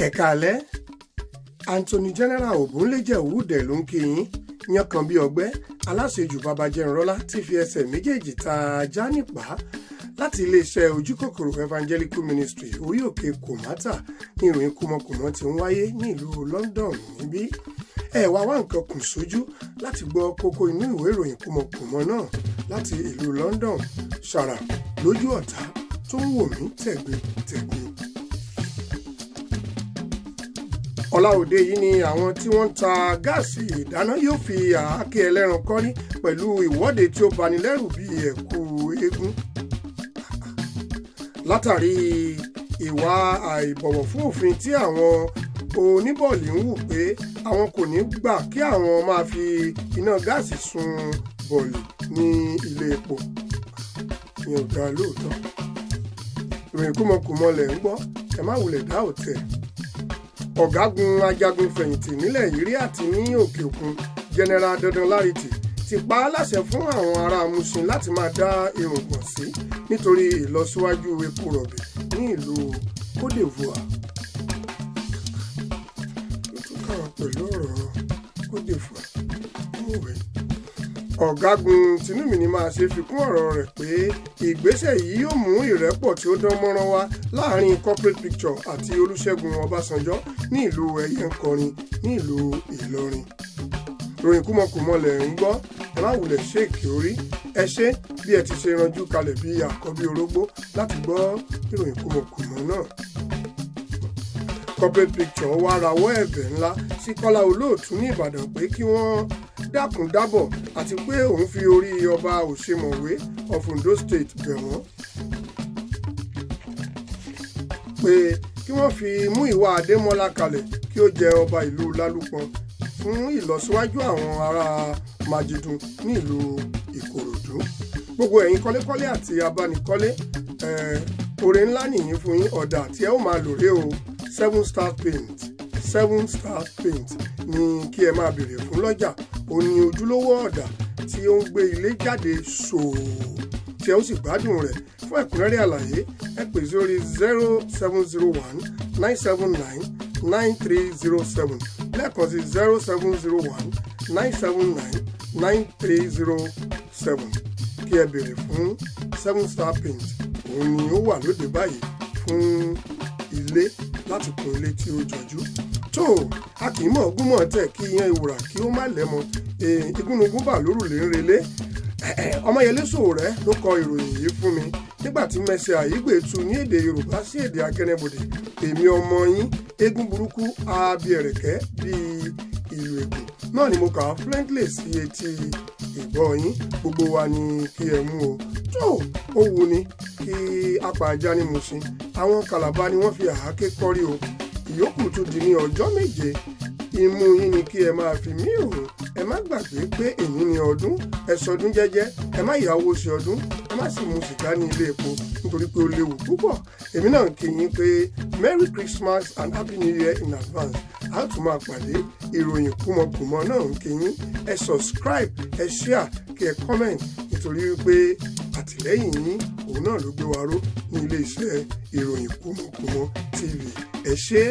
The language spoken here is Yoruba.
Ẹ̀kálẹ́ Anthony General Ògúnléjè Òwúdẹ̀ ló ń kí yín yankan bí ọgbẹ́ aláṣejù babajẹ́nrọ́lá tí fi ẹsẹ̀ méjèèjì ta ajá nípá láti iléeṣẹ́ ojúkòkòrò Evangelical Ministry orí òkè Kòmátà ní ìròyìn kúmọkùmọ tí ń wáyé ní ìlú London níbí wá nǹkan kùn sójú láti gbọ́ kókó inú ìwé ìròyìn kúmọkùmọ náà láti ìlú London ṣàrà lójú ọ̀tá tó ń wò mí tẹ̀gbintẹ̀gbin. Ọ̀la òde yìí ni àwọn tí wọ́n ń ta gáàsì ìdáná yóò fi àáké ẹlẹ́ran kọ́rí pẹ̀lú ìwọ́de tí ó bani lẹ́rù bíi ẹ̀kú eégún. Látàrí ìwà àìbọ̀wọ̀ fún òfin tí àwọn oníbọ̀ọ̀lì ń wù pé àwọn kò ní gbà kí àwọn máa fi iná gáàsì sun bọ̀ọ̀lì ní ilé epo. Ìyẹn ò dáa lóòótọ́. Ìròyìn kúmọkùmọ lẹ̀ ń gbọ́, ẹ má wulẹ̀ dá òtẹ̀. Ọ̀gágun ajagun fẹ̀yìntì nílẹ̀ yìí rí àti ní òkè òkun General Dandan ti pa á láṣẹ fún àwọn ará Mushin láti máa dá irùngbọ̀n sí nítorí ìlọsíwájú epo rọ̀bì ní ìlú Côte d'Ivoire. Ó tún kàwá pẹ̀lú ọ̀rọ̀ Côte d'Ivoire níwèé. Ọ̀gágun Tinúmìní máa ṣe fi kún ọ̀rọ̀ rẹ̀ pé ìgbésẹ̀ yìí yóò mú ìrẹ́pọ̀ tí ó dán mọ́rán wá láàrin Corporate Picture àti Olúṣẹ́gun Ọbásanjọ́ ní ìlú Ẹ̀yẹ́nkọrin ní ìlú Ìlọrin. Ròyìn kúmọkùmọ lẹ̀ ń gbọ́, ẹ má wulẹ̀ ṣéèkì orí, ẹ ṣe bí ẹ ti ṣe ranjú kalẹ̀ bí àkọ́bí orógbó láti gbọ́ ìròyìn kúmọkùmọ náà. Corporate Picture wá rawọ́ ẹ̀bẹ̀ ńlá sí Kọ́lá Olóòtú ní Ìbàdàn pé kí wọ́n dákun dábọ̀ àti pé òun fi orí ọba Òṣèmọ̀wé of Ondo State bẹ̀ wọ́n pé kí wọ́n fi Múyìwá Adémọ́lá kalẹ̀ kí ó jẹ ọba ìlú Lálùpọ̀n fún ìlọsíwájú àwọn ará Májídùn ní ìlú Ìkòròdú. Gbogbo ẹ̀yin kọ́lékọ́lé àti abánikọ́lé oore ńlá nìyí fún yín. Ọ̀dà tí ẹ ó máa lò rè o 7 Star Paint ni kí ẹ máa béèrè fún lọ́jà. Ó ní ojúlówó ọ̀dà tí ó ń gbé ilé jáde ṣòó tí ẹ ó sì gbádùn rẹ̀. Fún ẹ̀kúnrẹ́rẹ́ àlàyé ẹ pè sórí 0701 979 9307 lẹ́ẹ̀kan sí 0701 979 9307 kí ẹ béèrè fún 7 Star Paint. Òun ni ó wà lóde báyìí fún ilé láti kun ilé tí ó jọjú. Tó a kì í mọ̀ ogún mọ̀ tẹ̀ kí yan ìwúrà kí ó má lẹ́mọ igúnnugún bà lórùlé ń relé. Ọmọyẹlé Sowore ló kọ ìròyìn yìí fún mi nígbà tí Mercy Aigbe tú ní èdè Yorùbá sí èdè Akẹ́nẹ́bọdè. Èmi ọmọ yín eégún burúkú abi ẹ̀rẹ̀kẹ́ bíi ìlú Èkó náà ni mo kà á fluently sí etí ìgbọ́ yín. Gbogbo wa ni kí ẹ mú o. Tó ó wù ní kí apàjá ní Mushin àwọn Kàlàbá ni wọ́n fi àáké kọ́rí o. Ìyókù tún di ní ọjọ́ méje. Imú yín ni kí ẹ máa fi mí òun. Ẹ má gbàgbé pé èyí ni ọdún. Ẹ sọdún jẹ́jẹ́, ẹ má yàwó ṣe ọdún, ẹ má sì mu sìgá ní ilé epo nítorí pé ó léwu púpọ̀. Èmi náà kí yín pé Merry Christmas and Happy New Year in advance. A tún máa pàdé ìròyìn kúmọkùmọ náà ń kí yín. Ẹ subscribe, ẹ share, kí ẹ comment nítorí pé àtìlẹ́yìn yín òun náà ló gbé wa ró ní ilé iṣẹ́ ìròyìn kúmọkùmọ TV. Ẹ ṣé.